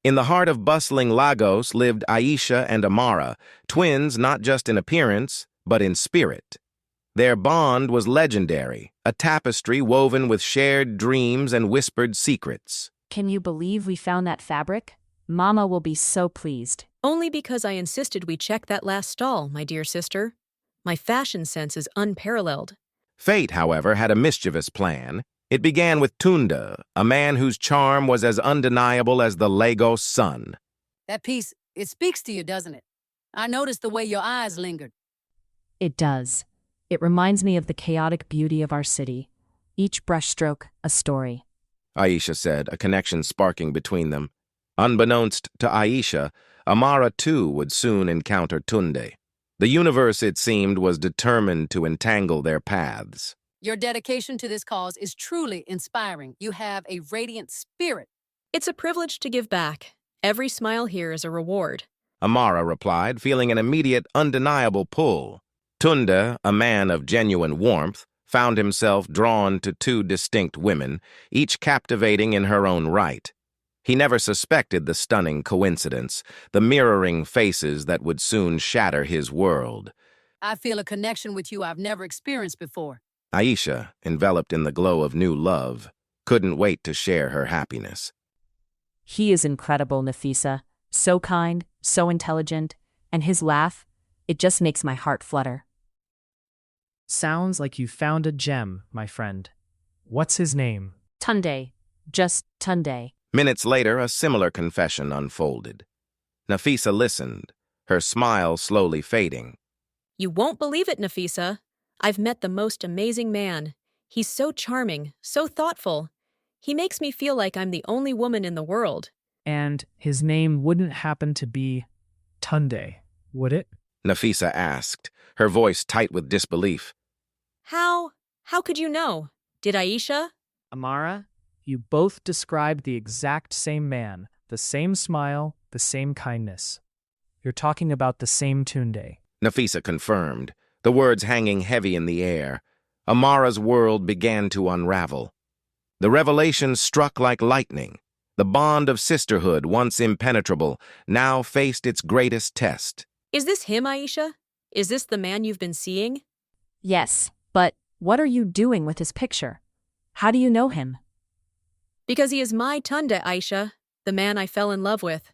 In the heart of bustling Lagos lived Aisha and Amara, twins not just in appearance, but in spirit. Their bond was legendary, a tapestry woven with shared dreams and whispered secrets. Can you believe we found that fabric? Mama will be so pleased. Only because I insisted we check that last stall, my dear sister. My fashion sense is unparalleled. Fate, however, had a mischievous plan. It began with Tunda, a man whose charm was as undeniable as the Lagos sun. That piece, it speaks to you, doesn't it? I noticed the way your eyes lingered. It does. It reminds me of the chaotic beauty of our city. Each brushstroke, a story. Aisha said, a connection sparking between them. Unbeknownst to Aisha, Amara too would soon encounter Tunde. The universe, it seemed, was determined to entangle their paths. Your dedication to this cause is truly inspiring. You have a radiant spirit. It's a privilege to give back. Every smile here is a reward. Amara replied, feeling an immediate, undeniable pull. Tunde, a man of genuine warmth, found himself drawn to two distinct women, each captivating in her own right. He never suspected the stunning coincidence, the mirroring faces that would soon shatter his world. I feel a connection with you I've never experienced before. Aisha, enveloped in the glow of new love, couldn't wait to share her happiness. He is incredible, Nafisa. So kind, so intelligent, and his laugh, it just makes my heart flutter. Sounds like you found a gem, my friend. What's his name? Tunde. Just Tunde. Minutes later, a similar confession unfolded. Nafisa listened, her smile slowly fading. You won't believe it, Nafisa. I've met the most amazing man. He's so charming, so thoughtful. He makes me feel like I'm the only woman in the world. And his name wouldn't happen to be Tunde, would it? Nafisa asked, her voice tight with disbelief. How could you know? Did Aisha? Amara, you both described the exact same man, the same smile, the same kindness. You're talking about the same Tunde. Nafisa confirmed, the words hanging heavy in the air. Amara's world began to unravel. The revelation struck like lightning. The bond of sisterhood, once impenetrable, now faced its greatest test. Is this him, Aisha? Is this the man you've been seeing? Yes, but what are you doing with his picture? How do you know him? Because he is my Tunde, Aisha, the man I fell in love with.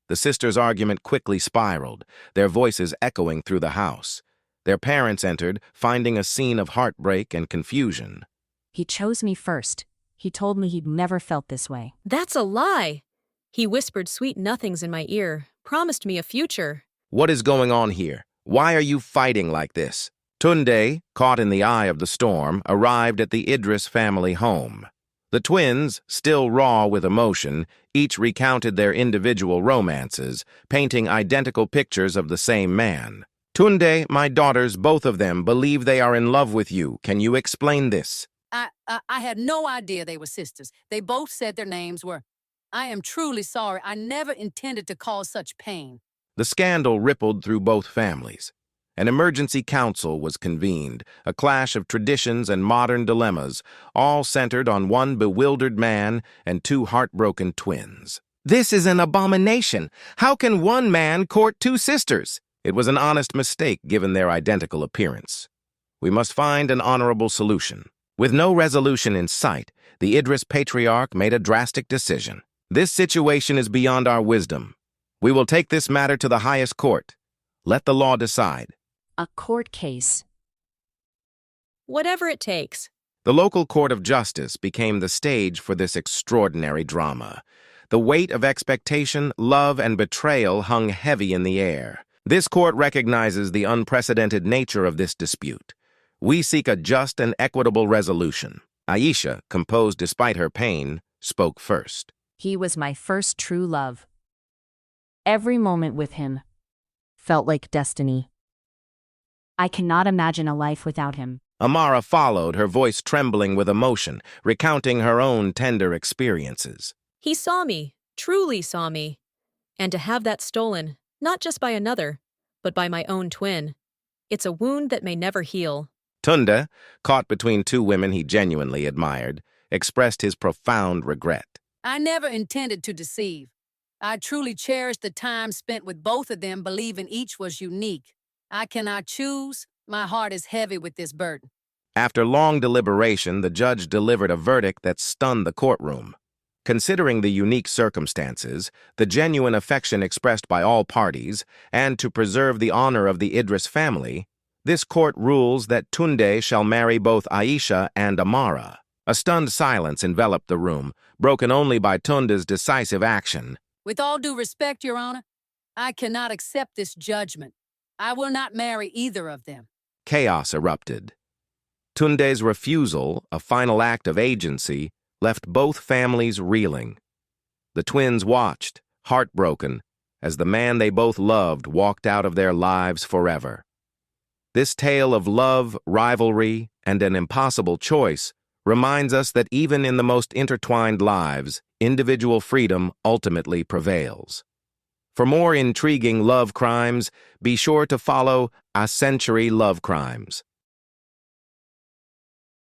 The sisters' argument quickly spiraled, their voices echoing through the house. Their parents entered, finding a scene of heartbreak and confusion. He chose me first. He told me he'd never felt this way. That's a lie. He whispered sweet nothings in my ear, promised me a future. What is going on here? Why are you fighting like this? Tunde, caught in the eye of the storm, arrived at the Idris family home. The twins, still raw with emotion, each recounted their individual romances, painting identical pictures of the same man. Tunde, my daughters, both of them, believe they are in love with you. Can you explain this? I had no idea they were sisters. They both said their names were. I am truly sorry. I never intended to cause such pain. The scandal rippled through both families. An emergency council was convened, a clash of traditions and modern dilemmas, all centered on one bewildered man and two heartbroken twins. This is an abomination. How can one man court two sisters? It was an honest mistake given their identical appearance. We must find an honorable solution. With no resolution in sight, the Idris patriarch made a drastic decision. This situation is beyond our wisdom. We will take this matter to the highest court. Let the law decide. A court case. Whatever it takes. The local court of justice became the stage for this extraordinary drama. The weight of expectation, love, and betrayal hung heavy in the air. This court recognizes the unprecedented nature of this dispute. We seek a just and equitable resolution. Aisha, composed despite her pain, spoke first. He was my first true love. Every moment with him felt like destiny. I cannot imagine a life without him. Amara followed, her voice trembling with emotion, recounting her own tender experiences. He saw me, truly saw me. And to have that stolen, not just by another, but by my own twin. It's a wound that may never heal. Tunde, caught between two women he genuinely admired, expressed his profound regret. I never intended to deceive. I truly cherish the time spent with both of them, believing each was unique. I cannot choose. My heart is heavy with this burden. After long deliberation, the judge delivered a verdict that stunned the courtroom. Considering the unique circumstances, the genuine affection expressed by all parties, and to preserve the honor of the Idris family, this court rules that Tunde shall marry both Aisha and Amara. A stunned silence enveloped the room, broken only by Tunde's decisive action. With all due respect, Your Honor, I cannot accept this judgment. I will not marry either of them. Chaos erupted. Tunde's refusal, a final act of agency, left both families reeling. The twins watched, heartbroken, as the man they both loved walked out of their lives forever. This tale of love, rivalry, and an impossible choice reminds us that even in the most intertwined lives, individual freedom ultimately prevails. For more intriguing love crimes, be sure to follow A Century Love Crimes.